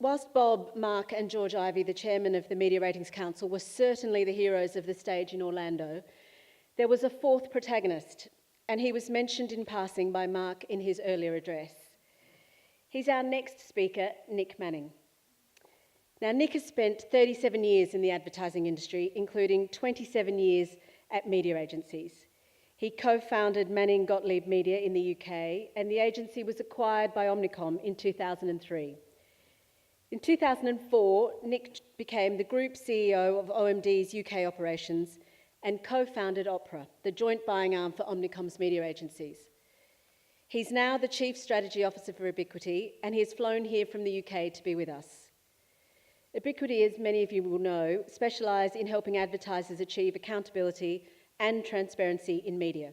Whilst Bob, Mark and George Ivey, the chairman of the Media Ratings Council, were certainly the heroes of the stage in Orlando, there was a fourth protagonist, and he was mentioned in passing by Mark in his earlier address. He's our next speaker, Nick Manning. Now, Nick has spent 37 years in the advertising industry, including 27 years at media agencies. He co-founded Manning Gottlieb Media in the UK, and the agency was acquired by Omnicom in 2003. In 2004, Nick became the Group CEO of OMD's UK operations and co-founded Opera, the joint buying arm for Omnicom's media agencies. He's now the Chief Strategy Officer for Ebiquity, and he has flown here from the UK to be with us. Ebiquity, as many of you will know, specialise in helping advertisers achieve accountability and transparency in media.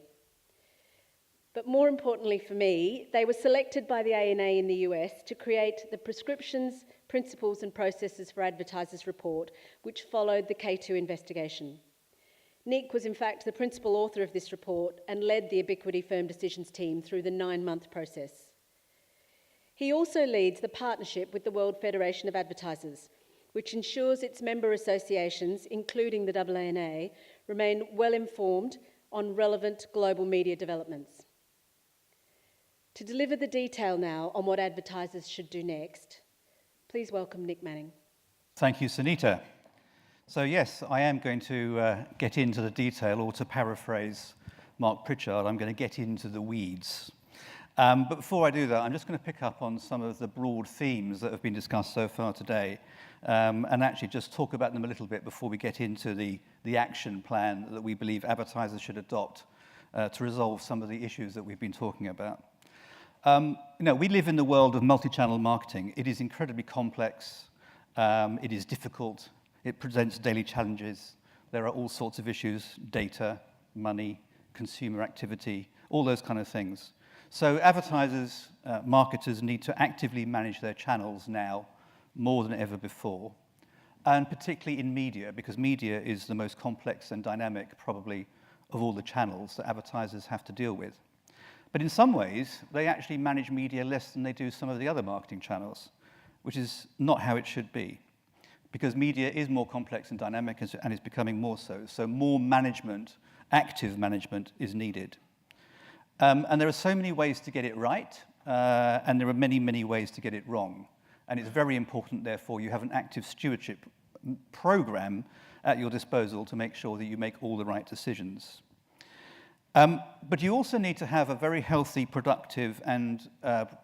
But more importantly for me, they were selected by the AANA in the US to create the Prescriptions, Principles and Processes for Advertisers report, which followed the K2 investigation. Nick was in fact the principal author of this report and led the Ebiquity Firm Decisions team through the 9-month process. He also leads the partnership with the World Federation of Advertisers, which ensures its member associations, including the AANA, remain well informed on relevant global media developments. To deliver the detail now on what advertisers should do next, please welcome Nick Manning. Thank you, Sunita. So yes, I am going to get into the detail, or to paraphrase Mark Pritchard, I'm going to get into the weeds. But before I do that, I'm just going to pick up on some of the broad themes that have been discussed so far today, and actually just talk about them a little bit before we get into the action plan that we believe advertisers should adopt to resolve some of the issues that we've been talking about. We live in the world of multi-channel marketing. It is incredibly complex. It is difficult. It presents daily challenges. There are all sorts of issues: data, money, consumer activity, all those kind of things. So advertisers, marketers need to actively manage their channels now more than ever before, and particularly in media, because media is the most complex and dynamic, probably, of all the channels that advertisers have to deal with. But in some ways, they actually manage media less than they do some of the other marketing channels, which is not how it should be, because media is more complex and dynamic and is becoming more so. So more management, active management, is needed. And there are so many ways to get it right, and there are many, many ways to get it wrong. And it's very important, therefore, you have an active stewardship program at your disposal to make sure that you make all the right decisions. But you also need to have a very healthy, productive, and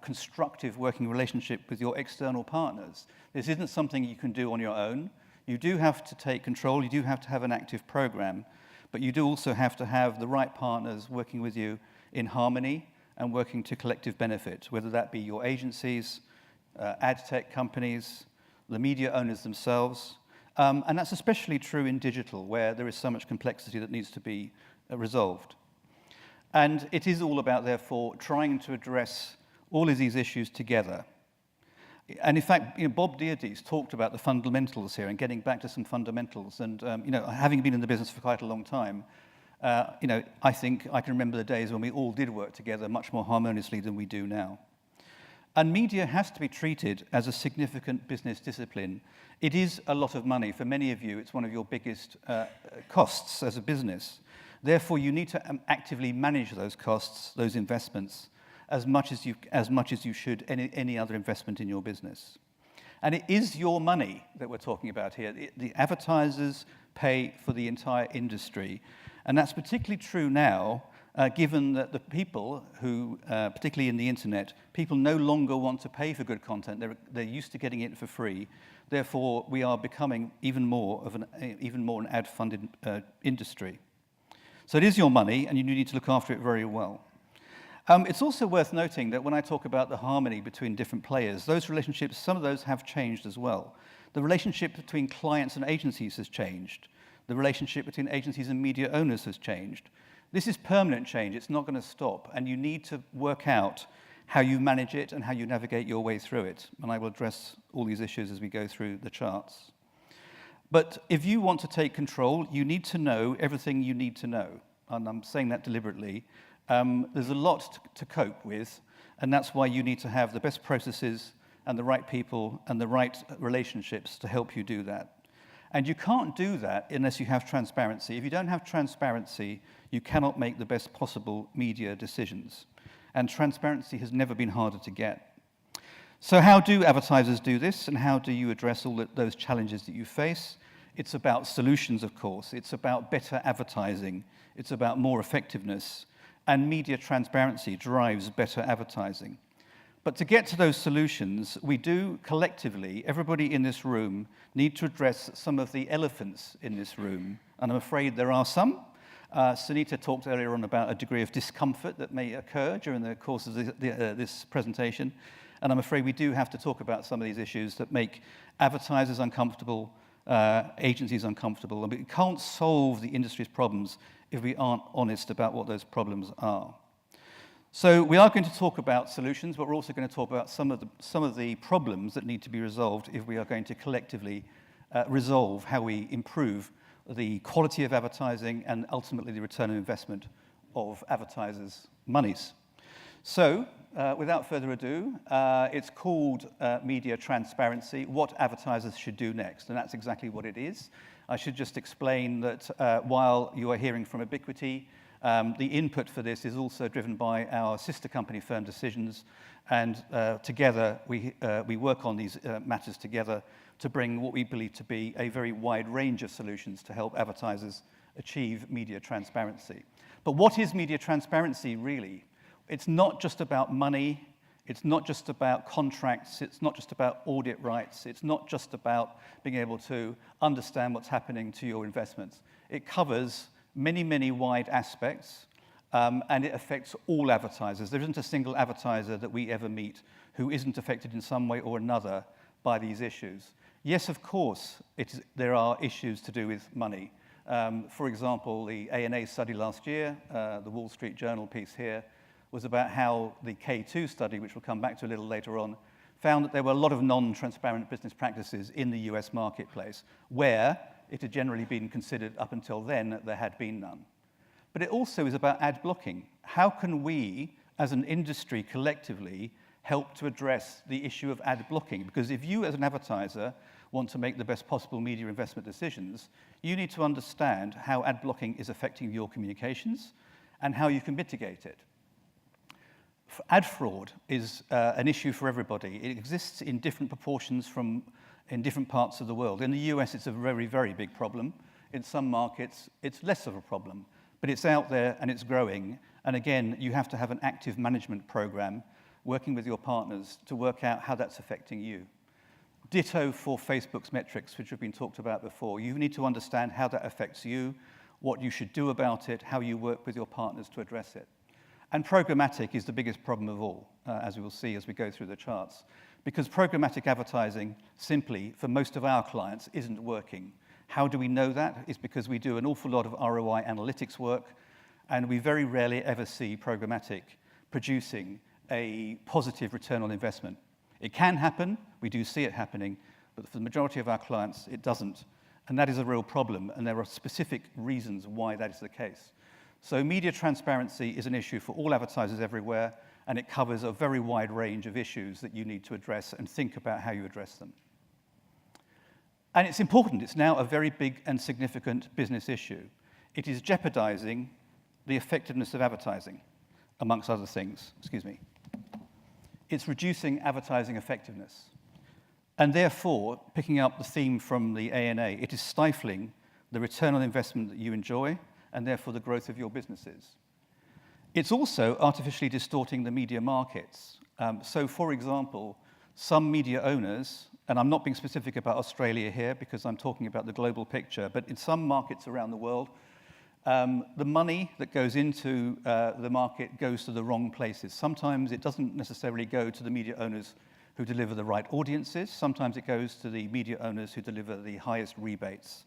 constructive working relationship with your external partners. This isn't something you can do on your own. You do have to take control. You do have to have an active program. But you do also have to have the right partners working with you in harmony and working to collective benefit, whether that be your agencies, ad tech companies, the media owners themselves. And that's especially true in digital, where there is so much complexity that needs to be resolved. And it is all about, therefore, trying to address all of these issues together. And in fact, Bob Dierdie's talked about the fundamentals here and getting back to some fundamentals. And having been in the business for quite a long time, I think I can remember the days when we all did work together much more harmoniously than we do now. And media has to be treated as a significant business discipline. It is a lot of money. For many of you, it's one of your biggest costs as a business. Therefore, you need to actively manage those costs, those investments, as much as you should any other investment in your business. And it is your money that we're talking about here. The advertisers pay for the entire industry. And that's particularly true now, given that the people who, particularly in the internet, people no longer want to pay for good content. They're used to getting it for free. Therefore, we are becoming even more an ad-funded industry. So it is your money, and you need to look after it very well. It's also worth noting that when I talk about the harmony between different players, those relationships, some of those have changed as well. The relationship between clients and agencies has changed. The relationship between agencies and media owners has changed. This is permanent change. It's not going to stop, and you need to work out how you manage it and how you navigate your way through it. And I will address all these issues as we go through the charts. But if you want to take control, you need to know everything you need to know. And I'm saying that deliberately. There's a lot to cope with, and that's why you need to have the best processes and the right people and the right relationships to help you do that. And you can't do that unless you have transparency. If you don't have transparency, you cannot make the best possible media decisions. And transparency has never been harder to get. So how do advertisers do this, and how do you address all those challenges that you face? It's about solutions, of course. It's about better advertising. It's about more effectiveness. And media transparency drives better advertising. But to get to those solutions, we do collectively, everybody in this room, need to address some of the elephants in this room. And I'm afraid there are some. Sunita talked earlier on about a degree of discomfort that may occur during the course of this presentation. And I'm afraid we do have to talk about some of these issues that make advertisers uncomfortable, agencies uncomfortable. And we can't solve the industry's problems if we aren't honest about what those problems are. So we are going to talk about solutions, but we're also going to talk about some of the problems that need to be resolved if we are going to collectively resolve how we improve the quality of advertising and ultimately the return on investment of advertisers' monies. So, without further ado, it's called Media Transparency, What Advertisers Should Do Next, and that's exactly what it is. I should just explain that while you are hearing from Ebiquity, the input for this is also driven by our sister company firm Decisions, and together we work on these matters together to bring what we believe to be a very wide range of solutions to help advertisers achieve media transparency. But what is media transparency really? It's not just about money, it's not just about contracts, it's not just about audit rights, it's not just about being able to understand what's happening to your investments. It covers many, many wide aspects, and it affects all advertisers. There isn't a single advertiser that we ever meet who isn't affected in some way or another by these issues. Yes, of course, there are issues to do with money. For example, the AANA study last year, the Wall Street Journal piece here, was about how the K2 study, which we'll come back to a little later on, found that there were a lot of non-transparent business practices in the US marketplace, where it had generally been considered up until then that there had been none. But it also is about ad blocking. How can we, as an industry collectively, help to address the issue of ad blocking? Because if you, as an advertiser, want to make the best possible media investment decisions, you need to understand how ad blocking is affecting your communications and how you can mitigate it. Ad fraud is an issue for everybody. It exists in different proportions in different parts of the world. In the US, it's a very, very big problem. In some markets, it's less of a problem. But it's out there and it's growing. And again, you have to have an active management program working with your partners to work out how that's affecting you. Ditto for Facebook's metrics, which have been talked about before. You need to understand how that affects you, what you should do about it, how you work with your partners to address it. And programmatic is the biggest problem of all, as we will see as we go through the charts. Because programmatic advertising, simply, for most of our clients, isn't working. How do we know that? It's because we do an awful lot of ROI analytics work, and we very rarely ever see programmatic producing a positive return on investment. It can happen, we do see it happening, but for the majority of our clients, it doesn't. And that is a real problem, and there are specific reasons why that is the case. So media transparency is an issue for all advertisers everywhere, and it covers a very wide range of issues that you need to address and think about how you address them. And it's important. It's now a very big and significant business issue. It is jeopardizing the effectiveness of advertising, amongst other things. Excuse me. It's reducing advertising effectiveness. And therefore, picking up the theme from the AANA, it is stifling the return on investment that you enjoy, and therefore the growth of your businesses. It's also artificially distorting the media markets. So, for example, some media owners, and I'm not being specific about Australia here because I'm talking about the global picture, but in some markets around the world, the money that goes into the market goes to the wrong places. Sometimes it doesn't necessarily go to the media owners who deliver the right audiences. Sometimes it goes to the media owners who deliver the highest rebates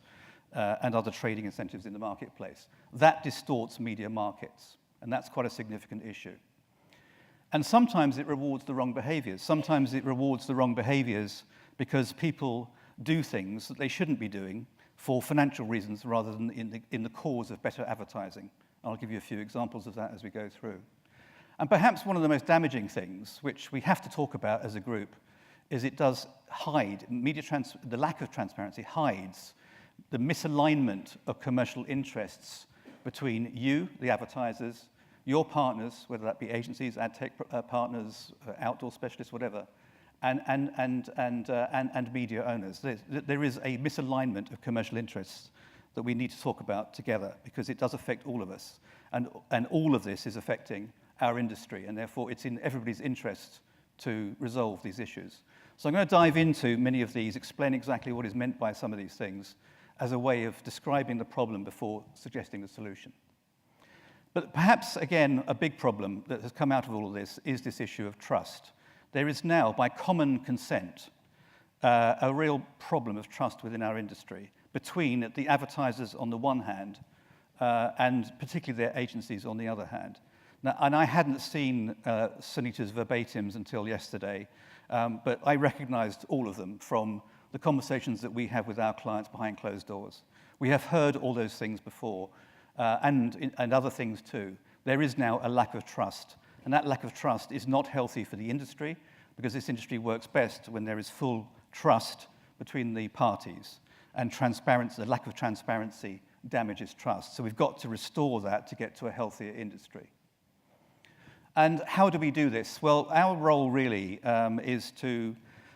and other trading incentives in the marketplace. That distorts media markets, and that's quite a significant issue. And sometimes it rewards the wrong behaviors. Sometimes it rewards the wrong behaviors because people do things that they shouldn't be doing for financial reasons rather than in the cause of better advertising. I'll give you a few examples of that as we go through. And perhaps one of the most damaging things, which we have to talk about as a group, is it does hide, the lack of transparency hides the misalignment of commercial interests between you, the advertisers, your partners, whether that be agencies, ad tech partners, outdoor specialists, whatever, and media owners. There is a misalignment of commercial interests that we need to talk about together, because it does affect all of us. And all of this is affecting our industry, and therefore it's in everybody's interest to resolve these issues. So I'm going to dive into many of these, explain exactly what is meant by some of these things as a way of describing the problem before suggesting the solution. But perhaps, again, a big problem that has come out of all of this is this issue of trust. There is now, by common consent, a real problem of trust within our industry between the advertisers on the one hand and particularly their agencies on the other hand. Now, and I hadn't seen Sunita's verbatims until yesterday, but I recognized all of them from the conversations that we have with our clients behind closed doors. We have heard all those things before, and other things too. There is now a lack of trust, and that lack of trust is not healthy for the industry, because this industry works best when there is full trust between the parties, and transparency, the lack of transparency damages trust. So we've got to restore that to get to a healthier industry. And how do we do this? Well, our role really is to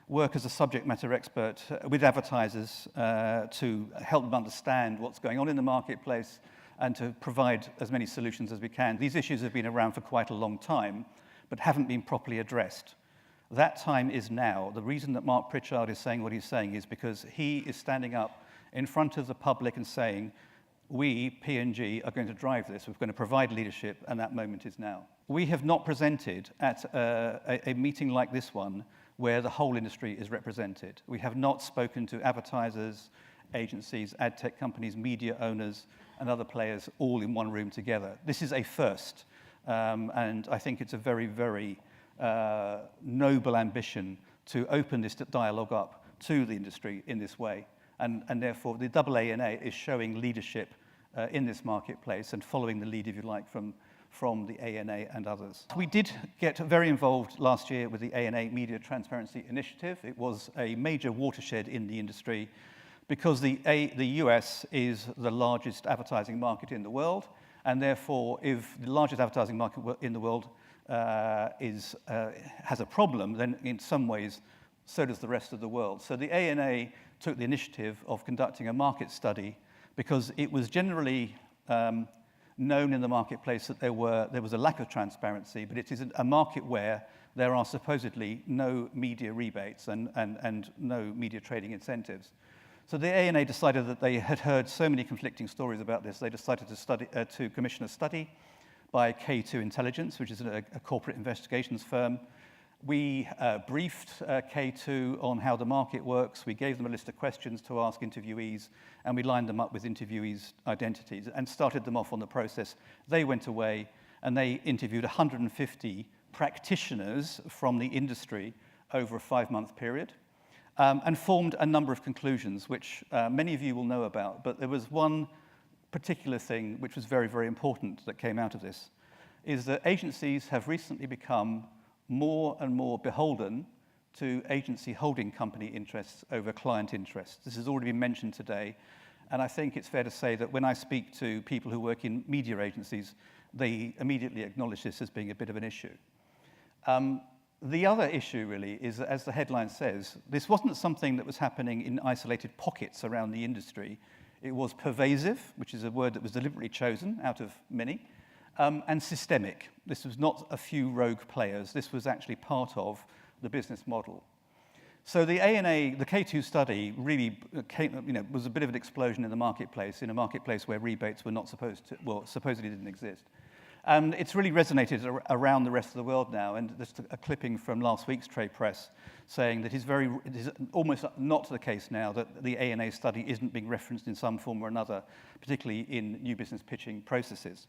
work as a subject matter expert with advertisers to help them understand what's going on in the marketplace and to provide as many solutions as we can. These issues have been around for quite a long time, but haven't been properly addressed. That time is now. The reason that Mark Pritchard is saying what he's saying is because he is standing up in front of the public and saying, we, P&G, are going to drive this. We're going to provide leadership, and that moment is now. We have not presented at a meeting like this one where the whole industry is represented. We have not spoken to advertisers, agencies, ad tech companies, media owners, and other players all in one room together. This is a first, and I think it's a very, very noble ambition to open this dialogue up to the industry in this way. And therefore, the AANA is showing leadership in this marketplace and following the lead, if you like, from the AANA and others. We did get very involved last year with the AANA Media Transparency Initiative. It was a major watershed in the industry because the US is the largest advertising market in the world, and therefore, if the largest advertising market in the world has a problem, then in some ways, so does the rest of the world. So the AANA took the initiative of conducting a market study because it was generally known in the marketplace that there was a lack of transparency, but it is a market where there are supposedly no media rebates and no media trading incentives. So the AANA decided that they had heard so many conflicting stories about this, they decided to commission a study by K2 Intelligence, which is a corporate investigations firm. We briefed K2 on how the market works. We gave them a list of questions to ask interviewees, and we lined them up with interviewees' identities and started them off on the process. They went away, and they interviewed 150 practitioners from the industry over a 5-month period, and formed a number of conclusions, which many of you will know about. But there was one particular thing which was very, very important that came out of this, is that agencies have recently become more and more beholden to agency holding company interests over client interests. This has already been mentioned today, and I think it's fair to say that when I speak to people who work in media agencies, they immediately acknowledge this as being a bit of an issue. The other issue really is that, as the headline says, this wasn't something that was happening in isolated pockets around the industry. It was pervasive, which is a word that was deliberately chosen out of many, and systemic. This was not a few rogue players. This was actually part of the business model. So the AANA, the K2 study really was a bit of an explosion in the marketplace, in a marketplace where rebates were not supposedly didn't exist. And it's really resonated around the rest of the world now, and there's a clipping from last week's trade press saying that it is almost not the case now that the AANA study isn't being referenced in some form or another, particularly in new business pitching processes.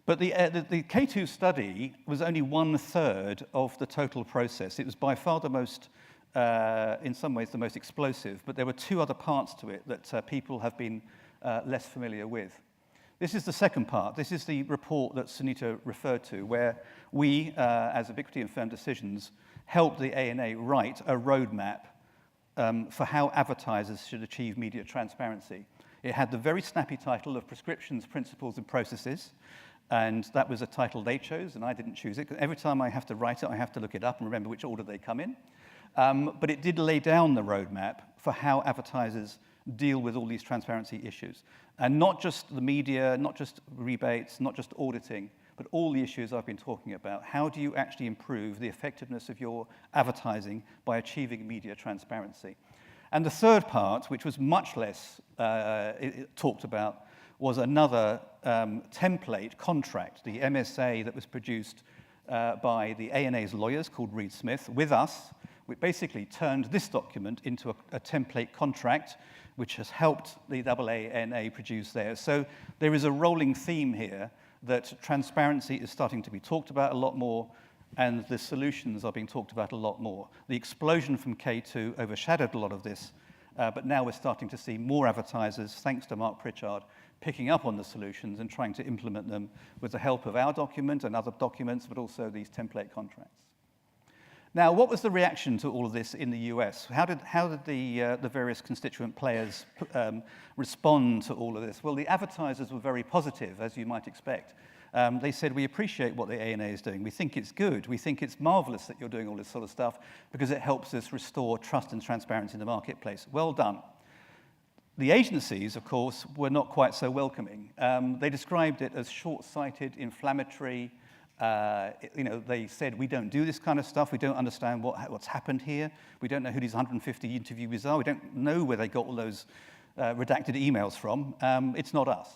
But the K2 study was only 1/3 of the total process. It was by far the most, in some ways, the most explosive, but there were 2 other parts to it that people have been less familiar with. This is the second part. This is the report that Sunita referred to, where we, as Ebiquity and Firm Decisions, helped the AANA write a roadmap for how advertisers should achieve media transparency. It had the very snappy title of Prescriptions, Principles and Processes, and that was a title they chose, and I didn't choose it. Every time I have to write it, I have to look it up and remember which order they come in. But it did lay down the roadmap for how advertisers deal with all these transparency issues. And not just the media, not just rebates, not just auditing, but all the issues I've been talking about. How do you actually improve the effectiveness of your advertising by achieving media transparency? And the third part, which was much less talked about, was another template contract, the MSA that was produced by the AANA's lawyers called Reed Smith with us. We basically turned this document into a template contract, which has helped the AANA produce theirs. So there is a rolling theme here that transparency is starting to be talked about a lot more, and the solutions are being talked about a lot more. The explosion from K2 overshadowed a lot of this, but now we're starting to see more advertisers, thanks to Mark Pritchard, picking up on the solutions and trying to implement them with the help of our document and other documents, but also these template contracts. Now, what was the reaction to all of this in the US? How did the various constituent players respond to all of this? Well, the advertisers were very positive, as you might expect. They said, we appreciate what the AANA is doing. We think it's good. We think it's marvelous that you're doing all this sort of stuff because it helps us restore trust and transparency in the marketplace. Well done. The agencies, of course, were not quite so welcoming. They described it as short-sighted, inflammatory. They said, we don't do this kind of stuff. We don't understand what's happened here. We don't know who these 150 interviewees are. We don't know where they got all those redacted emails from. It's not us.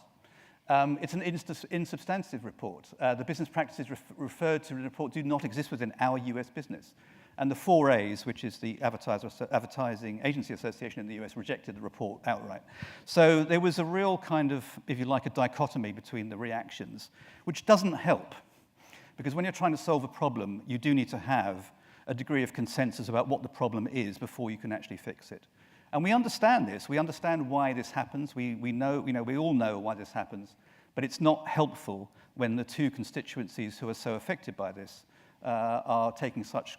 It's an insubstantive report. The business practices referred to in the report do not exist within our US business. And the 4As, which is the Advertising Agency Association in the US, rejected the report outright. So there was a real kind of, if you like, a dichotomy between the reactions, which doesn't help. Because when you're trying to solve a problem, you do need to have a degree of consensus about what the problem is before you can actually fix it. And we understand this. We understand why this happens. We all know why this happens. But it's not helpful when the two constituencies who are so affected by this are taking such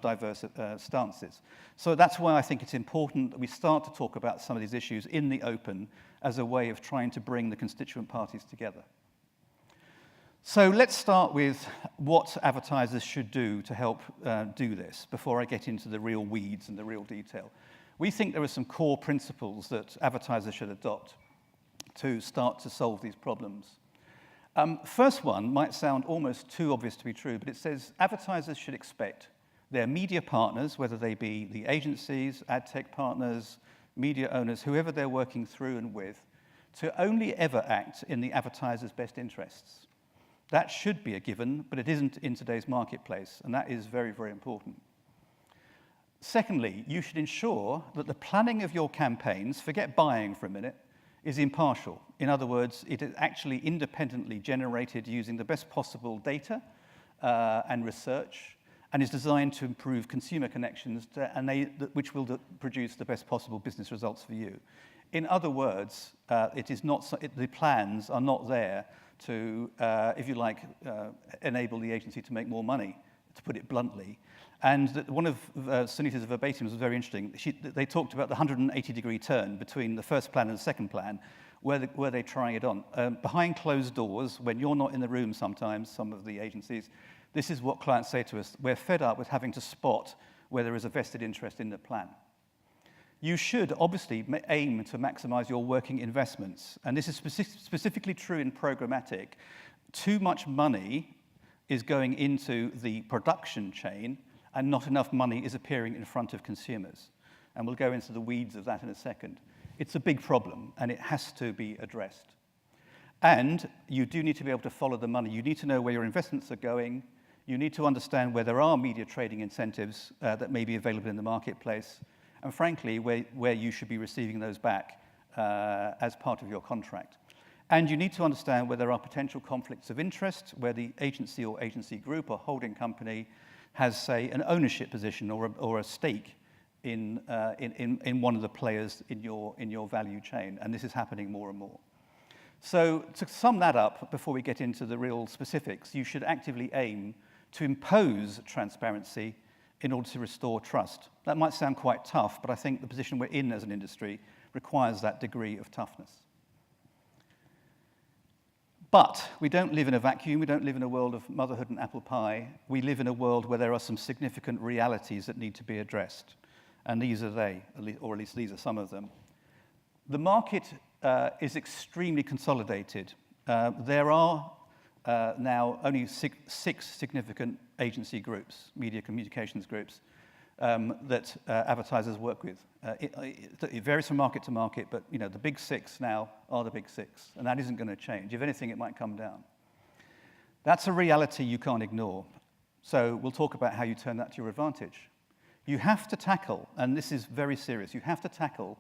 diverse stances. So that's why I think it's important that we start to talk about some of these issues in the open as a way of trying to bring the constituent parties together. So let's start with what advertisers should do to help do this before I get into the real weeds and the real detail. We think there are some core principles that advertisers should adopt to start to solve these problems. First one might sound almost too obvious to be true, but it says advertisers should expect their media partners, whether they be the agencies, ad tech partners, media owners, whoever they're working through and with, to only ever act in the advertiser's best interests. That should be a given, but it isn't in today's marketplace, and that is very, very important. Secondly, you should ensure that the planning of your campaigns, forget buying for a minute, is impartial. In other words, it is actually independently generated using the best possible data and research, and is designed to improve consumer connections, which will produce the best possible business results for you. In other words, the plans are not there to, if you like, enable the agency to make more money, to put it bluntly. And one of Sunita's verbatims was very interesting. They talked about the 180-degree turn between the first plan and the second plan. Were they trying it on? Behind closed doors, when you're not in the room sometimes, some of the agencies, this is what clients say to us. We're fed up with having to spot where there is a vested interest in the plan. You should obviously aim to maximize your working investments. And this is specifically true in programmatic. Too much money is going into the production chain, and not enough money is appearing in front of consumers. And we'll go into the weeds of that in a second. It's a big problem, and it has to be addressed. And you do need to be able to follow the money. You need to know where your investments are going. You need to understand where there are media trading incentives that may be available in the marketplace, and frankly, where you should be receiving those back as part of your contract. And you need to understand where there are potential conflicts of interest, where the agency or agency group or holding company has, say, an ownership position or a stake in one of the players in your value chain. And this is happening more and more. So to sum that up, before we get into the real specifics, you should actively aim to impose transparency in order to restore trust. That might sound quite tough, but I think the position we're in as an industry requires that degree of toughness. But we don't live in a vacuum. We don't live in a world of motherhood and apple pie. We live in a world where there are some significant realities that need to be addressed. And these are they, or at least these are some of them. The market is extremely consolidated. There are now only six significant agency groups, media communications groups, that advertisers work with. It varies from market to market, but the big six now are the big six, and that isn't going to change. If anything, it might come down. That's a reality you can't ignore. So we'll talk about how you turn that to your advantage. You have to tackle, and this is very serious, you have to tackle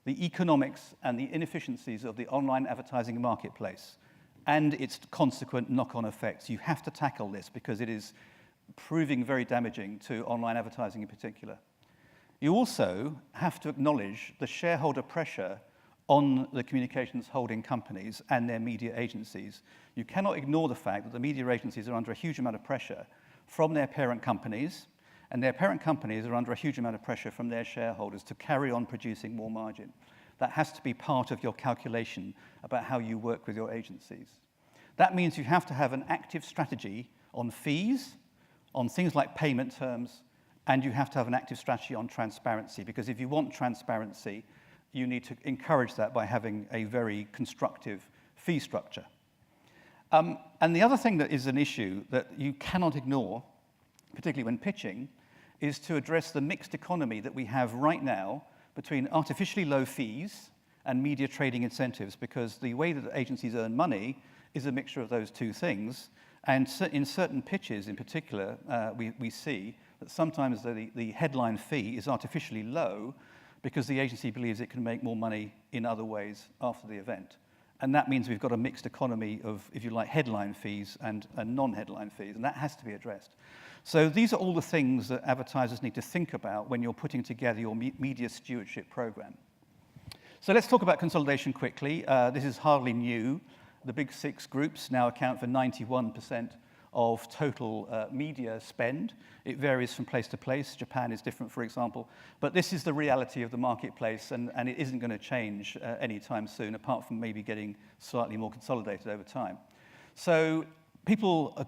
the economics and the inefficiencies of the online advertising marketplace and its consequent knock-on effects. You have to tackle this because it is proving very damaging to online advertising in particular. You also have to acknowledge the shareholder pressure on the communications holding companies and their media agencies. You cannot ignore the fact that the media agencies are under a huge amount of pressure from their parent companies, and their parent companies are under a huge amount of pressure from their shareholders to carry on producing more margin. That has to be part of your calculation about how you work with your agencies. That means you have to have an active strategy on fees, on things like payment terms, and you have to have an active strategy on transparency, because if you want transparency, you need to encourage that by having a very constructive fee structure. And the other thing that is an issue that you cannot ignore, particularly when pitching, is to address the mixed economy that we have right now between artificially low fees and media trading incentives, because the way that agencies earn money is a mixture of those two things. And in certain pitches in particular, we see that sometimes the headline fee is artificially low because the agency believes it can make more money in other ways after the event. And that means we've got a mixed economy of, if you like, headline fees and non-headline fees, and that has to be addressed. So these are all the things that advertisers need to think about when you're putting together your media stewardship program. So let's talk about consolidation quickly. This is hardly new. The big six groups now account for 91% of total media spend. It varies from place to place. Japan is different, for example. But this is the reality of the marketplace, and it isn't going to change anytime soon, apart from maybe getting slightly more consolidated over time. So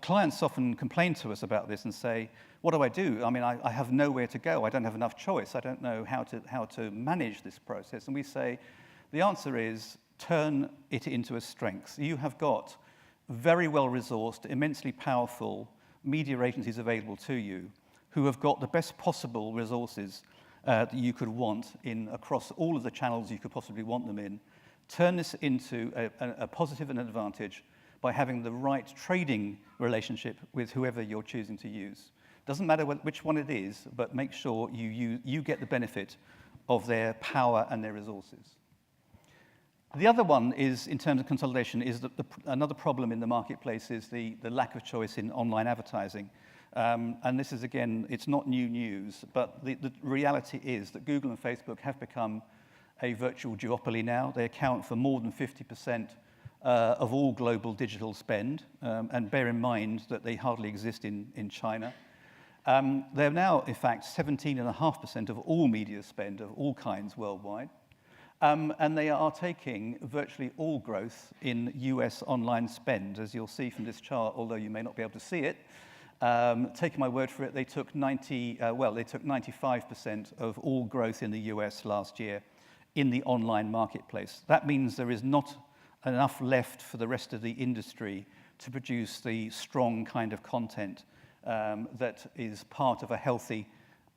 clients often complain to us about this and say, what do I do? I mean, I have nowhere to go. I don't have enough choice. I don't know how to manage this process. And we say, the answer is, turn it into a strength. You have got very well-resourced, immensely powerful media agencies available to you who have got the best possible resources that you could want across all of the channels you could possibly want them in. Turn this into a positive and advantage by having the right trading relationship with whoever you're choosing to use. Doesn't matter which one it is, but make sure you get the benefit of their power and their resources. The other one is, in terms of consolidation, is that another problem in the marketplace is the lack of choice in online advertising. And this is, again, it's not new news, but the reality is that Google and Facebook have become a virtual duopoly now. They account for more than 50% of all global digital spend, and bear in mind that they hardly exist in China. They're now, in fact, 17.5% of all media spend of all kinds worldwide. And they are taking virtually all growth in US online spend, as you'll see from this chart, although you may not be able to see it. Taking my word for it, they took 95% of all growth in the US last year in the online marketplace. That means there is not enough left for the rest of the industry to produce the strong kind of content that is part of a healthy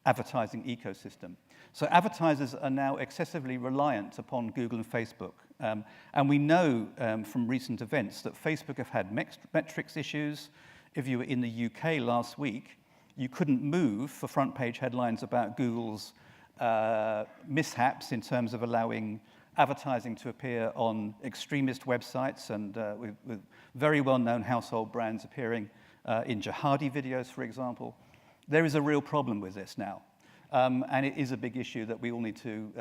advertising ecosystem. So advertisers are now excessively reliant upon Google and Facebook. And we know from recent events that Facebook have had metrics issues. If you were in the UK last week, you couldn't move for front page headlines about Google's mishaps in terms of allowing advertising to appear on extremist websites and with very well-known household brands appearing in jihadi videos, for example. There is a real problem with this now. And it is a big issue that we all need to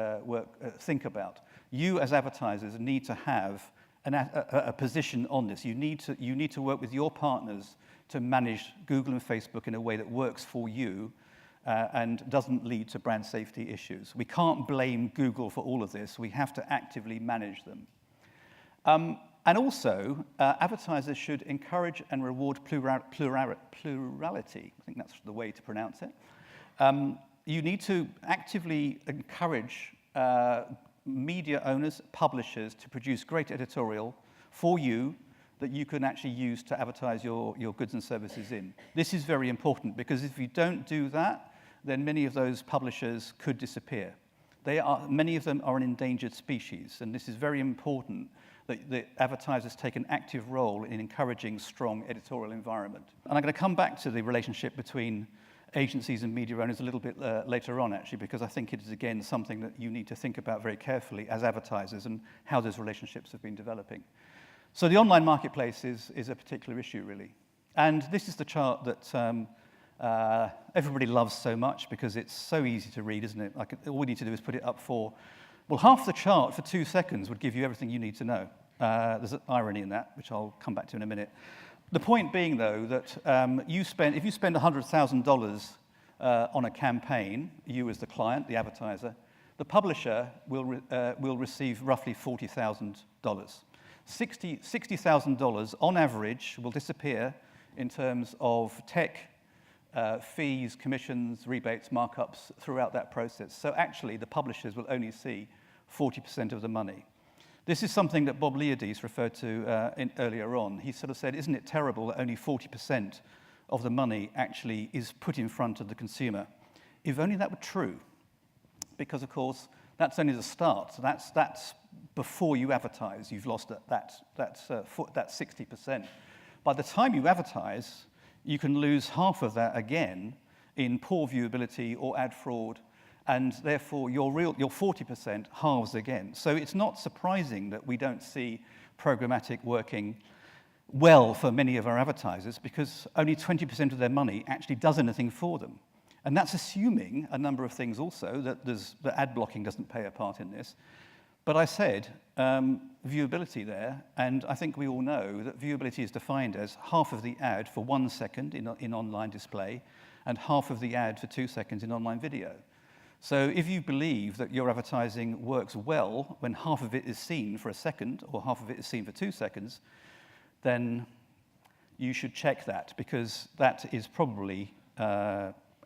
think about. You, as advertisers, need to have a position on this. You need to work with your partners to manage Google and Facebook in a way that works for you, and doesn't lead to brand safety issues. We can't blame Google for all of this. We have to actively manage them. And also, advertisers should encourage and reward plurality. I think that's the way to pronounce it. You need to actively encourage media owners, publishers to produce great editorial for you that you can actually use to advertise your goods and services in. This is very important because if you don't do that, then many of those publishers could disappear. Many of them are an endangered species, and this is very important that advertisers take an active role in encouraging strong editorial environment. And I'm going to come back to the relationship between agencies and media owners a little bit later on, actually, because I think it is, again, something that you need to think about very carefully as advertisers and how those relationships have been developing. So the online marketplace is a particular issue, really. And this is the chart that everybody loves so much because it's so easy to read, isn't it? Like, all we need to do is put it up for, well, half the chart for 2 seconds would give you everything you need to know. There's an irony in that, which I'll come back to in a minute. The point being, though, that if you spend $100,000 on a campaign, you as the client, the advertiser, the publisher will receive roughly $40,000. $60,000 on average will disappear in terms of tech, fees, commissions, rebates, markups throughout that process. So actually, the publishers will only see 40% of the money. This is something that Bob Liodice referred to earlier on. He sort of said, isn't it terrible that only 40% of the money actually is put in front of the consumer? If only that were true. Because, of course, that's only the start. So that's before you advertise. You've lost that 60%. By the time you advertise, you can lose half of that again in poor viewability or ad fraud, and therefore your 40% halves again. So it's not surprising that we don't see programmatic working well for many of our advertisers because only 20% of their money actually does anything for them. And that's assuming a number of things also, that ad blocking doesn't play a part in this. But I said viewability there, and I think we all know that viewability is defined as half of the ad for 1 second in online display and half of the ad for 2 seconds in online video. So if you believe that your advertising works well when half of it is seen for a second or half of it is seen for 2 seconds, then you should check that because that is probably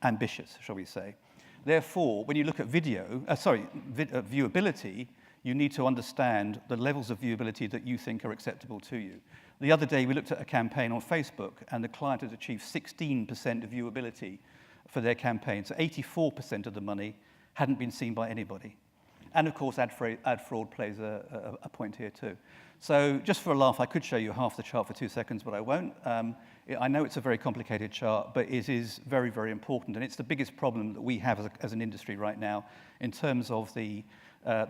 ambitious, shall we say. Therefore, when you look at viewability, you need to understand the levels of viewability that you think are acceptable to you. The other day, we looked at a campaign on Facebook, and the client had achieved 16% of viewability for their campaign. So 84% of the money hadn't been seen by anybody. And of course, ad fraud plays a point here too. So just for a laugh, I could show you half the chart for 2 seconds, but I won't. I know it's a very complicated chart, but it is very, very important. And it's the biggest problem that we have as an industry right now in terms of the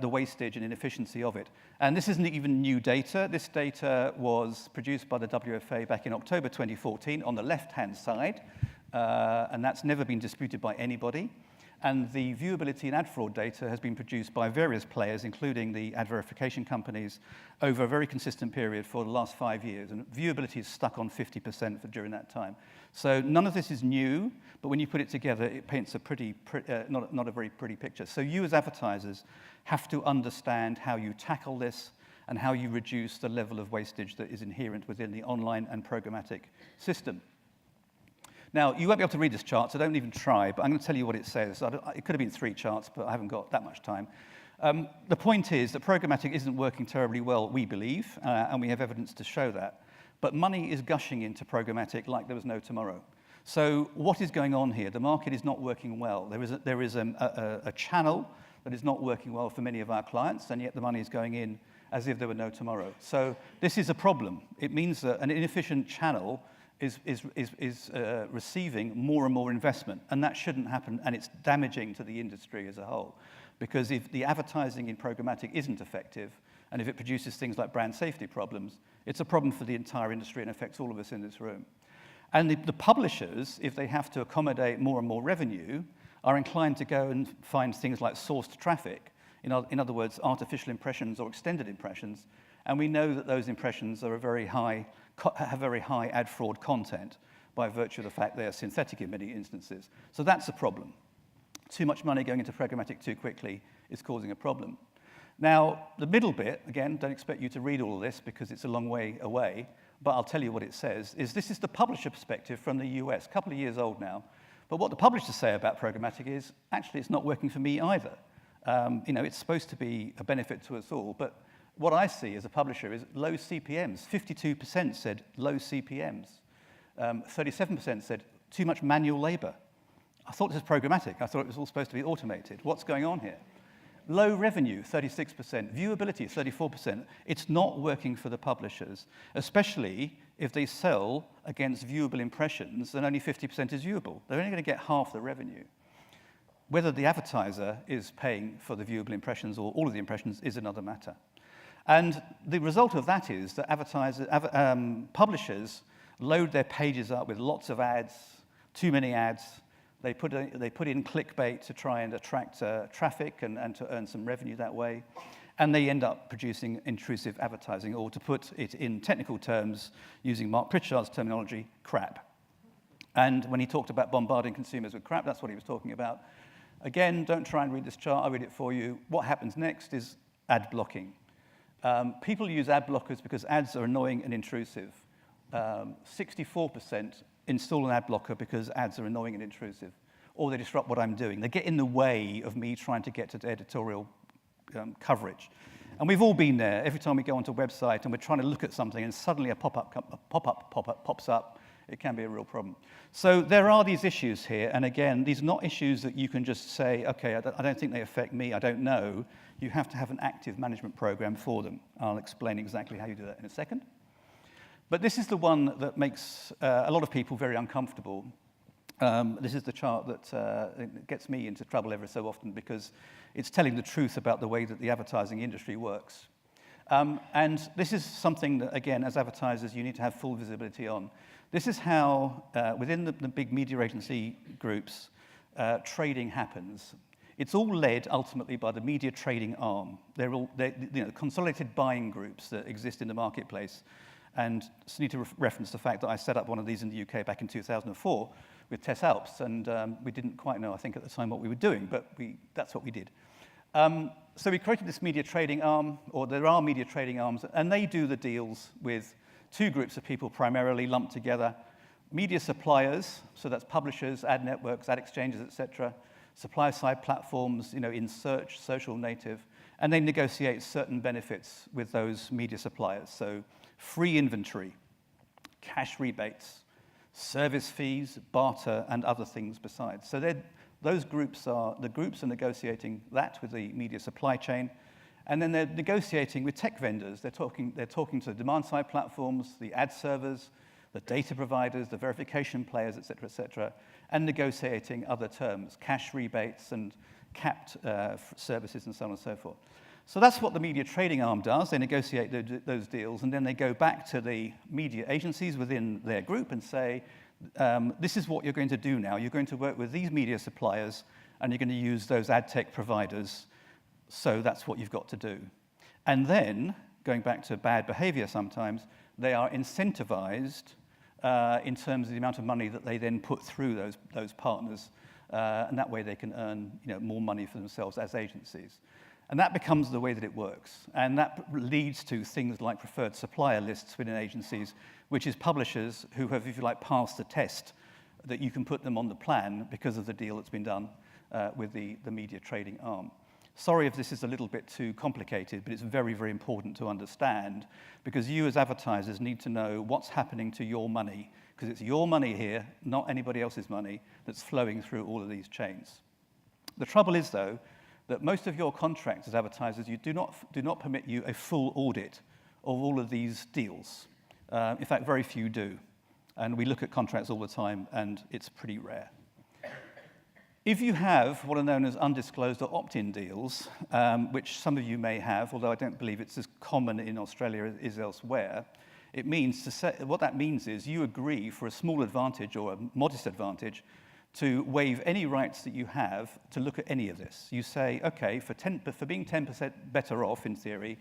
wastage and inefficiency of it. And this isn't even new data. This data was produced by the WFA back in October 2014 on the left-hand side, and that's never been disputed by anybody. And the viewability and ad fraud data has been produced by various players, including the ad verification companies, over a very consistent period for the last 5 years. And viewability is stuck on 50% during that time. So none of this is new, but when you put it together, it paints a not a very pretty picture. So you as advertisers have to understand how you tackle this and how you reduce the level of wastage that is inherent within the online and programmatic system. Now, you won't be able to read this chart, so don't even try, but I'm going to tell you what it says. It could have been 3 charts, but I haven't got that much time. The point is that programmatic isn't working terribly well, we believe, and we have evidence to show that. But money is gushing into programmatic like there was no tomorrow. So what is going on here? The market is not working well. There is a channel that is not working well for many of our clients, and yet the money is going in as if there were no tomorrow. So this is a problem. It means that an inefficient channel is receiving more and more investment, and that shouldn't happen, and it's damaging to the industry as a whole. Because if the advertising in programmatic isn't effective, and if it produces things like brand safety problems, it's a problem for the entire industry and affects all of us in this room. And the publishers, if they have to accommodate more and more revenue, are inclined to go and find things like sourced traffic, in other words, artificial impressions or extended impressions, and we know that those impressions are have very high ad fraud content. by virtue of the fact they are synthetic in many instances. So that's a problem. Too much money going into programmatic too quickly is causing a problem. Now, the middle bit, again, don't expect you to read all of this because it's a long way away, but I'll tell you what it says, is this is the publisher perspective from the US, a couple of years old now. But what the publishers say about programmatic is, actually, it's not working for me either. It's supposed to be a benefit to us all, but what I see as a publisher is low CPMs. 52% said low CPMs. 37% said too much manual labor. I thought this was programmatic. I thought it was all supposed to be automated. What's going on here? Low revenue, 36%. Viewability, 34%. It's not working for the publishers, especially if they sell against viewable impressions and only 50% is viewable. They're only going to get half the revenue. Whether the advertiser is paying for the viewable impressions or all of the impressions is another matter. And the result of that is that publishers load their pages up with lots of ads, too many ads. They put in clickbait to try and attract traffic and to earn some revenue that way. And they end up producing intrusive advertising, or to put it in technical terms, using Mark Pritchard's terminology, crap. And when he talked about bombarding consumers with crap, that's what he was talking about. Again, don't try and read this chart. I'll read it for you. What happens next is ad blocking. People use ad blockers because ads are annoying and intrusive. 64% install an ad blocker because ads are annoying and intrusive, or they disrupt what I'm doing. They get in the way of me trying to get to the editorial coverage. And we've all been there. Every time we go onto a website and we're trying to look at something and suddenly a pop-up pops up, it can be a real problem. So there are these issues here, and again, these are not issues that you can just say, okay, I don't think they affect me, I don't know. You have to have an active management program for them. I'll explain exactly how you do that in a second. But this is the one that makes a lot of people very uncomfortable. This is the chart that gets me into trouble every so often because it's telling the truth about the way that the advertising industry works. And this is something that, again, as advertisers, you need to have full visibility on. This is how, within the big media agency groups, trading happens. It's all led, ultimately, by the media trading arm. They're consolidated buying groups that exist in the marketplace. And Sunita referenced the fact that I set up one of these in the UK back in 2004 with Tess Alps, and we didn't quite know, I think, at the time what we were doing, but that's what we did. So we created this media trading arm, or there are media trading arms, and they do the deals with two groups of people primarily lumped together. Media suppliers, so that's publishers, ad networks, ad exchanges, etc. Supply-side platforms, in search, social, native, and they negotiate certain benefits with those media suppliers. So free inventory, cash rebates, service fees, barter, and other things besides. So those groups are negotiating that with the media supply chain, and then they're negotiating with tech vendors. They're talking to the demand-side platforms, the ad servers, the data providers, the verification players, et cetera, and negotiating other terms, cash rebates and capped services and so on and so forth. So that's what the media trading arm does. They negotiate those deals, and then they go back to the media agencies within their group and say, this is what you're going to do now. You're going to work with these media suppliers, and you're going to use those ad tech providers. So that's what you've got to do. And then, going back to bad behavior sometimes, they are incentivized in terms of the amount of money that they then put through those partners, and that way they can earn more money for themselves as agencies. And that becomes the way that it works. And that leads to things like preferred supplier lists within agencies, which is publishers who have, if you like, passed the test that you can put them on the plan because of the deal that's been done with the media trading arm. Sorry if this is a little bit too complicated, but it's very, very important to understand because you as advertisers need to know what's happening to your money, because it's your money here, not anybody else's money, that's flowing through all of these chains. The trouble is, though, that most of your contracts as advertisers, do not permit you a full audit of all of these deals. In fact, very few do. And we look at contracts all the time, and it's pretty rare. If you have what are known as undisclosed or opt-in deals, which some of you may have, although I don't believe it's as common in Australia as it is elsewhere, what that means is you agree for a small advantage or a modest advantage to waive any rights that you have to look at any of this. You say, okay, for being 10% better off, in theory,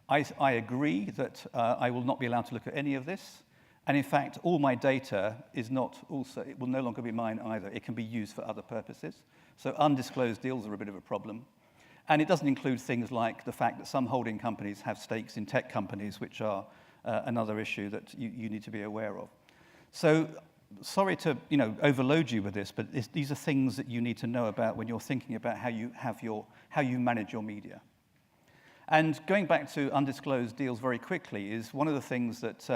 I agree that I will not be allowed to look at any of this, And in fact, all my data is not also, it will no longer be mine either. It can be used for other purposes. So undisclosed deals are a bit of a problem. And it doesn't include things like the fact that some holding companies have stakes in tech companies, which are another issue that you need to be aware of. So sorry to overload you with this, but these are things that you need to know about when you're thinking about how you manage your media. And going back to undisclosed deals very quickly is one of the things that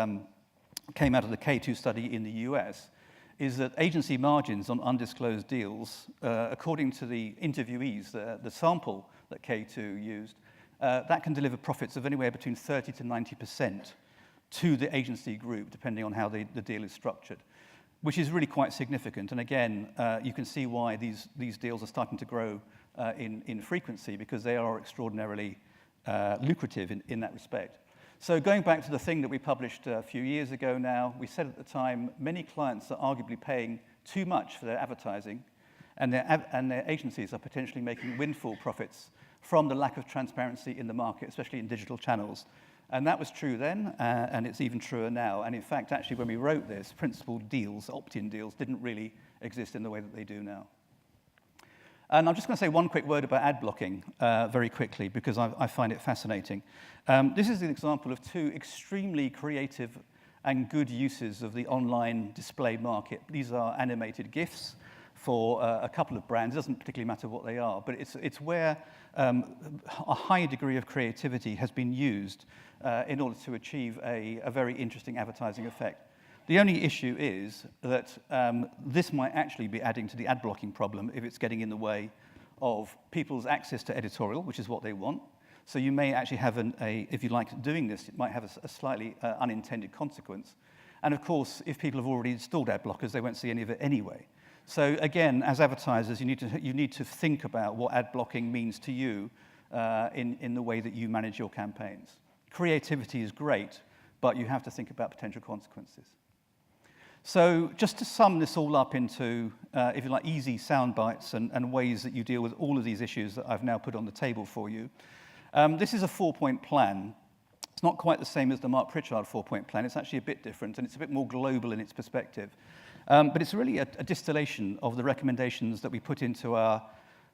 came out of the K2 study in the US is that agency margins on undisclosed deals, according to the interviewees, the sample that K2 used, that can deliver profits of anywhere between 30 to 90% to the agency group, depending on how the deal is structured, which is really quite significant. And again, you can see why these deals are starting to grow in frequency, because they are extraordinarily lucrative in that respect. So going back to the thing that we published a few years ago now, we said at the time, many clients are arguably paying too much for their advertising, and their agencies are potentially making windfall profits from the lack of transparency in the market, especially in digital channels. And that was true then, and it's even truer now. And in fact, actually, when we wrote this, principal deals, opt-in deals, didn't really exist in the way that they do now. And I'm just going to say one quick word about ad blocking very quickly, because I find it fascinating. This is an example of two extremely creative and good uses of the online display market. These are animated GIFs for a couple of brands. It doesn't particularly matter what they are, but it's where a high degree of creativity has been used in order to achieve a very interesting advertising effect. The only issue is that this might actually be adding to the ad blocking problem if it's getting in the way of people's access to editorial, which is what they want. So you may actually have if you like doing this, it might have a slightly unintended consequence. And of course, if people have already installed ad blockers, they won't see any of it anyway. So again, as advertisers, you need to think about what ad blocking means to you in the way that you manage your campaigns. Creativity is great, but you have to think about potential consequences. So just to sum this all up into, if you like, easy sound bites and ways that you deal with all of these issues that I've now put on the table for you. This is a 4-point plan. It's not quite the same as the Mark Pritchard 4-point plan. It's actually a bit different, and it's a bit more global in its perspective. But it's really a distillation of the recommendations that we put into our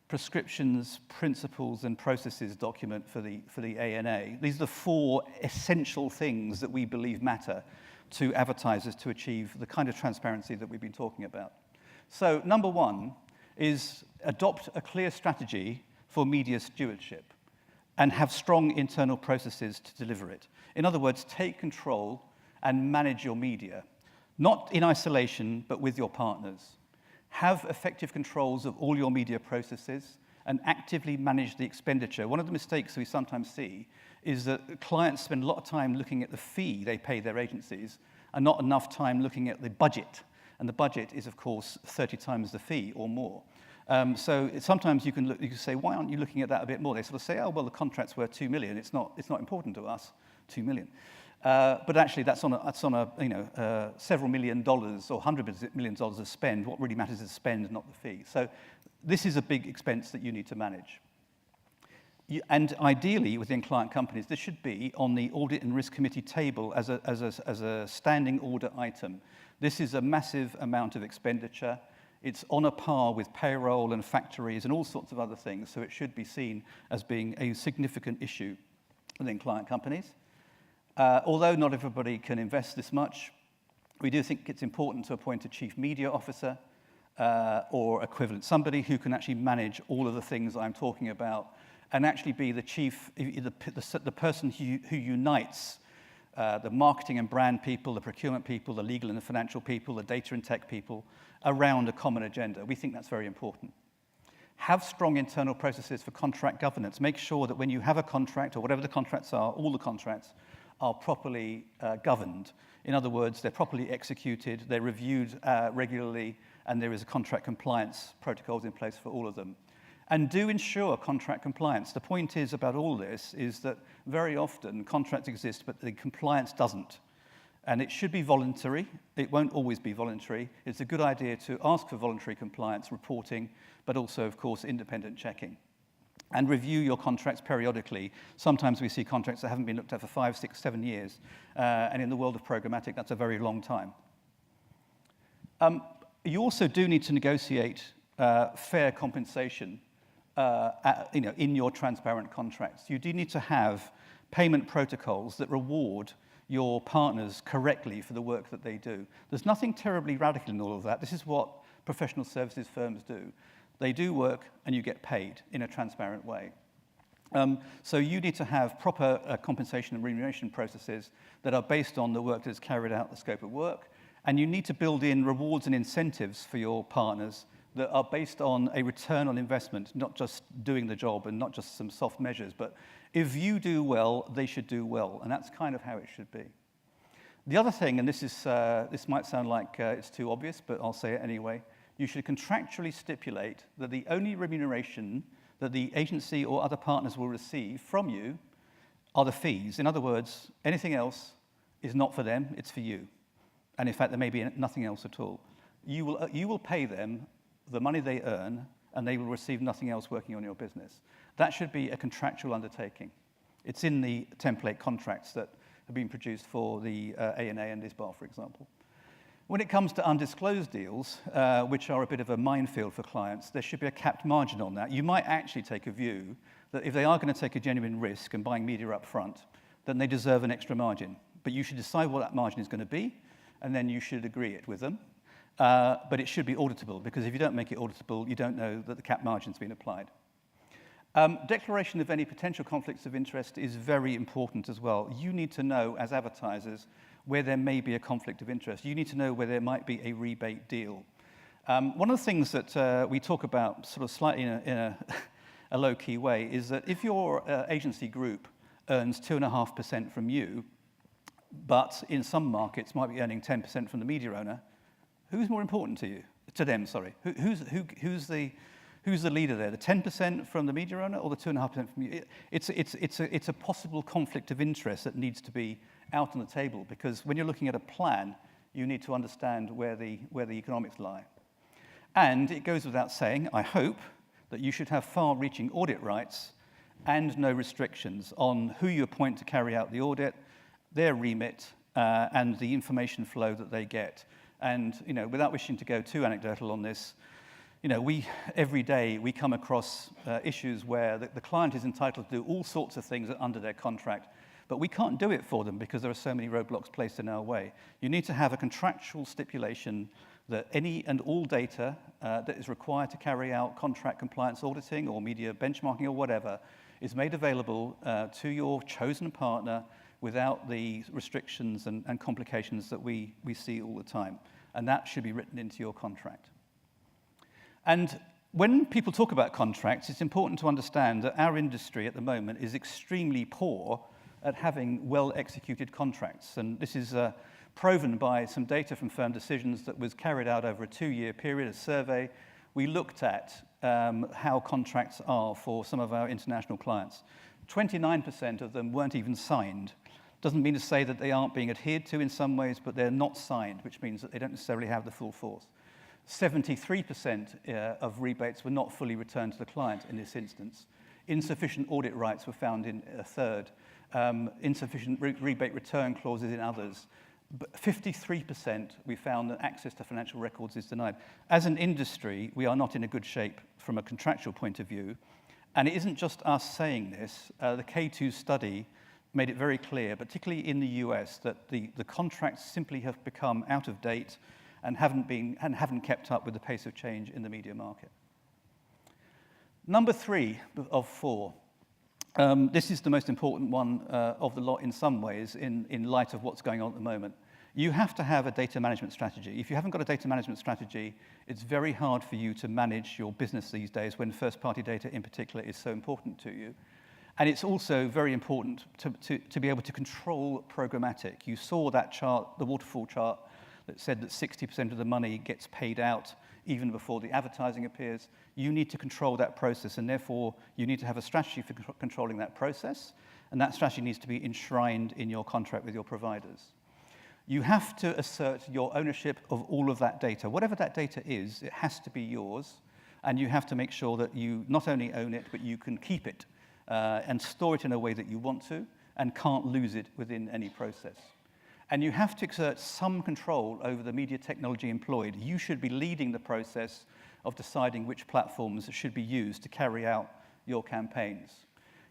prescriptions, principles, and processes document for the AANA. These are the 4 essential things that we believe matter to advertisers to achieve the kind of transparency that we've been talking about. So number 1 is adopt a clear strategy for media stewardship and have strong internal processes to deliver it. In other words, take control and manage your media, not in isolation, but with your partners. Have effective controls of all your media processes and actively manage the expenditure. One of the mistakes we sometimes see is that clients spend a lot of time looking at the fee they pay their agencies and not enough time looking at the budget. And the budget is, of course, 30 times the fee or more. So sometimes you can say, why aren't you looking at that a bit more? They sort of say, oh, well, the contract's worth $2 million. It's not important to us, $2 million. But actually, that's on a several $1 million or hundreds of millions of dollars of spend. What really matters is spend, not the fee. So this is a big expense that you need to manage. And ideally, within client companies, this should be on the Audit and Risk Committee table as a standing order item. This is a massive amount of expenditure. It's on a par with payroll and factories and all sorts of other things, so it should be seen as being a significant issue within client companies. Although not everybody can invest this much, we do think it's important to appoint a chief media officer or equivalent, somebody who can actually manage all of the things I'm talking about and actually be the chief, the person who unites the marketing and brand people, the procurement people, the legal and the financial people, the data and tech people around a common agenda. We think that's very important. Have strong internal processes for contract governance. Make sure that when you have a contract, or whatever the contracts are, all the contracts are properly governed. In other words, they're properly executed, they're reviewed regularly, and there is a contract compliance protocols in place for all of them. And do ensure contract compliance. The point is about all this is that very often contracts exist, but the compliance doesn't. And it should be voluntary. It won't always be voluntary. It's a good idea to ask for voluntary compliance reporting, but also, of course, independent checking. and review your contracts periodically. Sometimes we see contracts that haven't been looked at for 5, 6, 7 years, and in the world of programmatic, that's a very long time. You also do need to negotiate fair compensation in your transparent contracts. You do need to have payment protocols that reward your partners correctly for the work that they do. There's nothing terribly radical in all of that. This is what professional services firms do. They do work and you get paid in a transparent way. So you need to have proper compensation and remuneration processes that are based on the work that is carried out, the scope of work, and you need to build in rewards and incentives for your partners that are based on a return on investment, not just doing the job and not just some soft measures, but if you do well, they should do well, and that's kind of how it should be. The other thing, and this might sound like it's too obvious, but I'll say it anyway, you should contractually stipulate that the only remuneration that the agency or other partners will receive from you are the fees. In other words, anything else is not for them, it's for you. And in fact, there may be nothing else at all. You will pay them the money they earn, and they will receive nothing else working on your business. That should be a contractual undertaking. It's in the template contracts that have been produced for the AANA and ISBAR, for example. When it comes to undisclosed deals, which are a bit of a minefield for clients, there should be a capped margin on that. You might actually take a view that if they are going to take a genuine risk and buying media up front, then they deserve an extra margin. But you should decide what that margin is going to be, and then you should agree it with them. But it should be auditable, because if you don't make it auditable, you don't know that the cap margin's been applied. Declaration of any potential conflicts of interest is very important as well. You need to know, as advertisers, where there may be a conflict of interest. You need to know where there might be a rebate deal. One of the things that we talk about sort of slightly in a low-key way is that if your agency group earns 2.5% from you, but in some markets might be earning 10% from the media owner, who's more important to you? To them, sorry. Who's the leader there? The 10% from the media owner or the 2.5% from you? It's a possible conflict of interest that needs to be out on the table, because when you're looking at a plan, you need to understand where the economics lie. And it goes without saying, I hope, that you should have far-reaching audit rights and no restrictions on who you appoint to carry out the audit, their remit, and the information flow that they get. And without wishing to go too anecdotal on this, every day we come across issues where the client is entitled to do all sorts of things under their contract, but we can't do it for them because there are so many roadblocks placed in our way. You need to have a contractual stipulation that any and all data that is required to carry out contract compliance auditing or media benchmarking or whatever is made available to your chosen partner without the restrictions and complications that we see all the time. And that should be written into your contract. And when people talk about contracts, it's important to understand that our industry at the moment is extremely poor at having well-executed contracts. And this is proven by some data from Firm Decisions that was carried out over a 2-year period, a survey. We looked at how contracts are for some of our international clients. 29% of them weren't even signed. Doesn't mean to say that they aren't being adhered to in some ways, but they're not signed, which means that they don't necessarily have the full force. 73% of rebates were not fully returned to the client in this instance. Insufficient audit rights were found in a third. Insufficient rebate return clauses in others. But 53% we found that access to financial records is denied. As an industry, we are not in a good shape from a contractual point of view. And it isn't just us saying this. The K2 study made it very clear, particularly in the US, that the contracts simply have become out of date and haven't kept up with the pace of change in the media market. Number 3 of 4. This is the most important one of the lot in some ways in light of what's going on at the moment. You have to have a data management strategy. If you haven't got a data management strategy, it's very hard for you to manage your business these days when first-party data in particular is so important to you. And it's also very important to be able to control programmatic. You saw that chart, the waterfall chart, that said that 60% of the money gets paid out even before the advertising appears. You need to control that process, and therefore you need to have a strategy for controlling that process, and that strategy needs to be enshrined in your contract with your providers. You have to assert your ownership of all of that data. Whatever that data is, it has to be yours, And you have to make sure that you not only own it, but you can keep it and store it in a way that you want to and can't lose it within any process. And you have to exert some control over the media technology employed. You should be leading the process of deciding which platforms should be used to carry out your campaigns.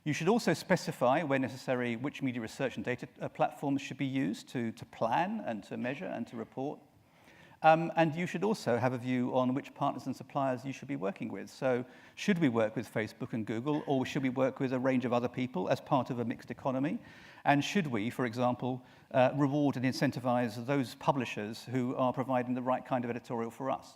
You should also specify, where necessary, which media research and data platforms should be used to plan and to measure and to report. And you should also have a view on which partners and suppliers you should be working with. So should we work with Facebook and Google, or should we work with a range of other people as part of a mixed economy? And should we, for example, reward and incentivize those publishers who are providing the right kind of editorial for us?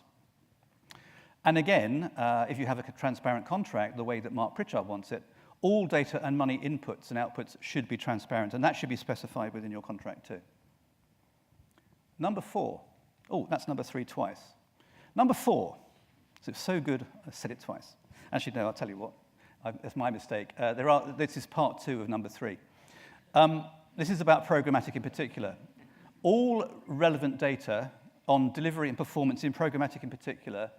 And again, if you have a transparent contract, the way that Mark Pritchard wants it, all data and money inputs and outputs should be transparent, and that should be specified within your contract too. Number 4. Oh, that's number 3 twice. Number 4. So it's so good, I said it twice. Actually, no, I'll tell you what. It's my mistake. This is part 2 of number 3. This is about programmatic in particular. All relevant data on delivery and performance in programmatic in particular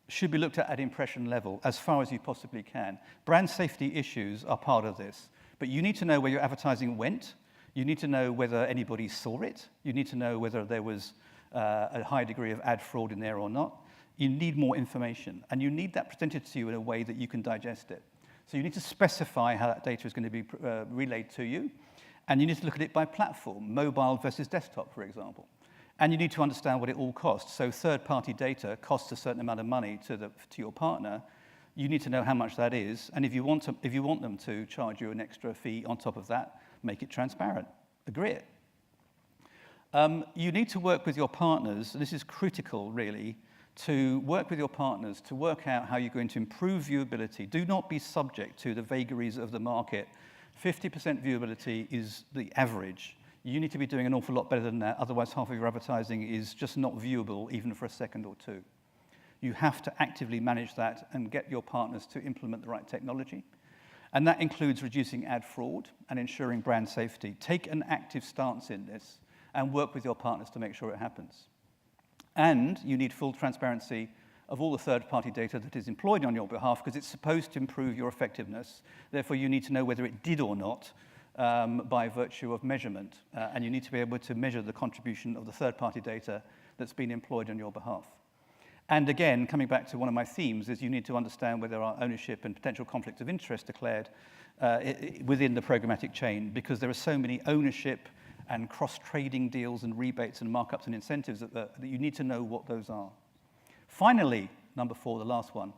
should be looked at impression level as far as you possibly can. Brand safety issues are part of this, but you need to know where your advertising went. You need to know whether anybody saw it. You need to know whether there was a high degree of ad fraud in there or not. You need more information, and you need that presented to you in a way that you can digest it. So you need to specify how that data is going to be relayed to you, and you need to look at it by platform, mobile versus desktop, for example. And you need to understand what it all costs. So third-party data costs a certain amount of money to your partner. You need to know how much that is, and if you want them to charge you an extra fee on top of that, make it transparent. Agree it. You need to work with your partners, and this is critical, really, to work with your partners to work out how you're going to improve viewability. Do not be subject to the vagaries of the market. 50% viewability is the average. You need to be doing an awful lot better than that, otherwise half of your advertising is just not viewable, even for a second or two. You have to actively manage that and get your partners to implement the right technology. And that includes reducing ad fraud and ensuring brand safety. Take an active stance in this and work with your partners to make sure it happens. And you need full transparency of all the third-party data that is employed on your behalf, because it's supposed to improve your effectiveness. Therefore, you need to know whether it did or not by virtue of measurement. And you need to be able to measure the contribution of the third-party data that's been employed on your behalf. And again, coming back to one of my themes, is you need to understand whether there are ownership and potential conflicts of interest declared within the programmatic chain, because there are so many ownership and cross-trading deals and rebates and markups and incentives that you need to know what those are. Finally, number 4, the last one,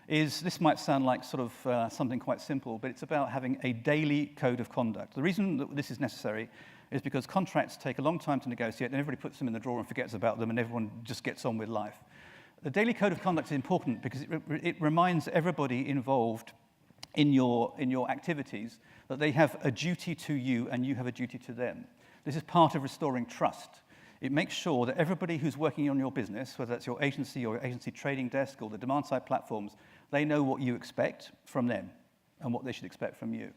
is this might sound like sort of something quite simple, but it's about having a daily code of conduct. The reason that this is necessary is because contracts take a long time to negotiate, and everybody puts them in the drawer and forgets about them, and everyone just gets on with life. The daily code of conduct is important because it reminds everybody involved in your activities that they have a duty to you and you have a duty to them. This is part of restoring trust. It makes sure that everybody who's working on your business, whether that's your agency or your agency trading desk or the demand-side platforms, they know what you expect from them and what they should expect from you.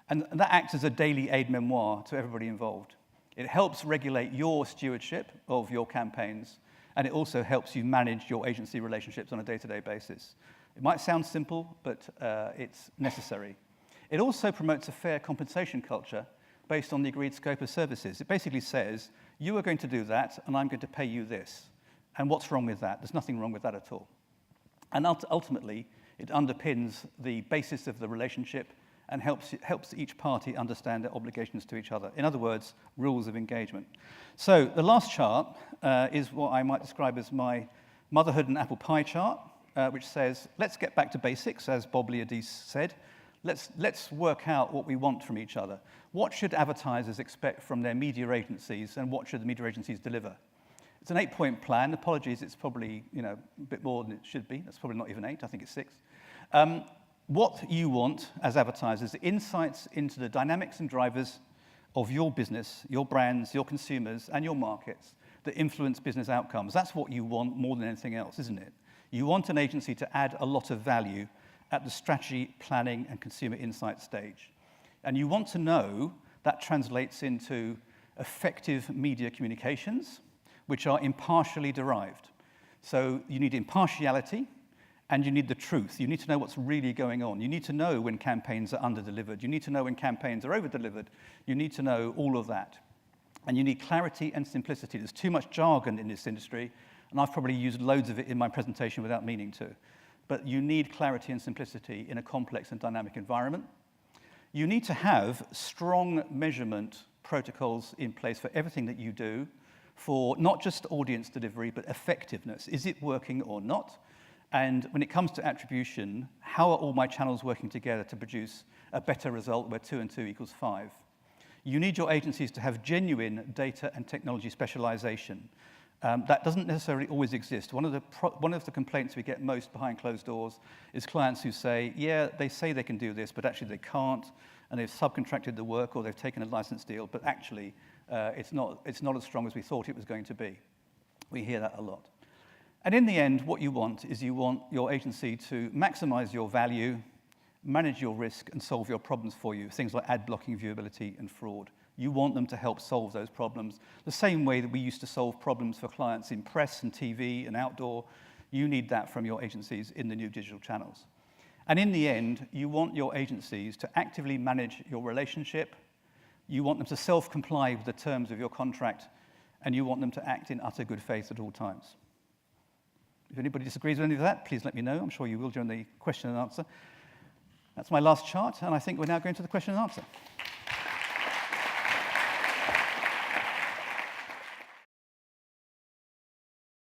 And that acts as a daily aide-memoire to everybody involved. It helps regulate your stewardship of your campaigns, and it also helps you manage your agency relationships on a day-to-day basis. It might sound simple, but it's necessary. It also promotes a fair compensation culture based on the agreed scope of services. It basically says, you are going to do that, and I'm going to pay you this. And what's wrong with that? There's nothing wrong with that at all. And ultimately, it underpins the basis of the relationship and helps each party understand their obligations to each other. In other words, rules of engagement. So the last chart is what I might describe as my motherhood and apple pie chart, which says, let's get back to basics, as Bob Liodis said. Let's work out what we want from each other. What should advertisers expect from their media agencies, and what should the media agencies deliver? It's an 8-point plan. Apologies, it's probably a bit more than it should be. That's probably not even 8. I think it's 6. What you want as advertisers, insights into the dynamics and drivers of your business, your brands, your consumers, and your markets that influence business outcomes. That's what you want more than anything else, isn't it? You want an agency to add a lot of value at the strategy, planning, and consumer insight stage. And you want to know that translates into effective media communications, which are impartially derived. So you need impartiality, and you need the truth. You need to know what's really going on. You need to know when campaigns are under-delivered. You need to know when campaigns are over-delivered. You need to know all of that. And you need clarity and simplicity. There's too much jargon in this industry, and I've probably used loads of it in my presentation without meaning to. But you need clarity and simplicity in a complex and dynamic environment. You need to have strong measurement protocols in place for everything that you do, for not just audience delivery, but effectiveness. Is it working or not? And when it comes to attribution, how are all my channels working together to produce a better result where 2 and 2 equals 5? You need your agencies to have genuine data and technology specialization. That doesn't necessarily always exist. One of the complaints we get most behind closed doors is clients who say, yeah, they say they can do this, but actually they can't, and they've subcontracted the work or they've taken a license deal, but actually it's not as strong as we thought it was going to be. We hear that a lot. And in the end, what you want is you want your agency to maximize your value, manage your risk, and solve your problems for you, things like ad blocking, viewability, and fraud. You want them to help solve those problems. The same way that we used to solve problems for clients in press and TV and outdoor, you need that from your agencies in the new digital channels. And in the end, you want your agencies to actively manage your relationship. You want them to self-comply with the terms of your contract, and you want them to act in utter good faith at all times. If anybody disagrees with any of that, please let me know. I'm sure you will during the question and answer. That's my last chart, and I think we're now going to the question and answer.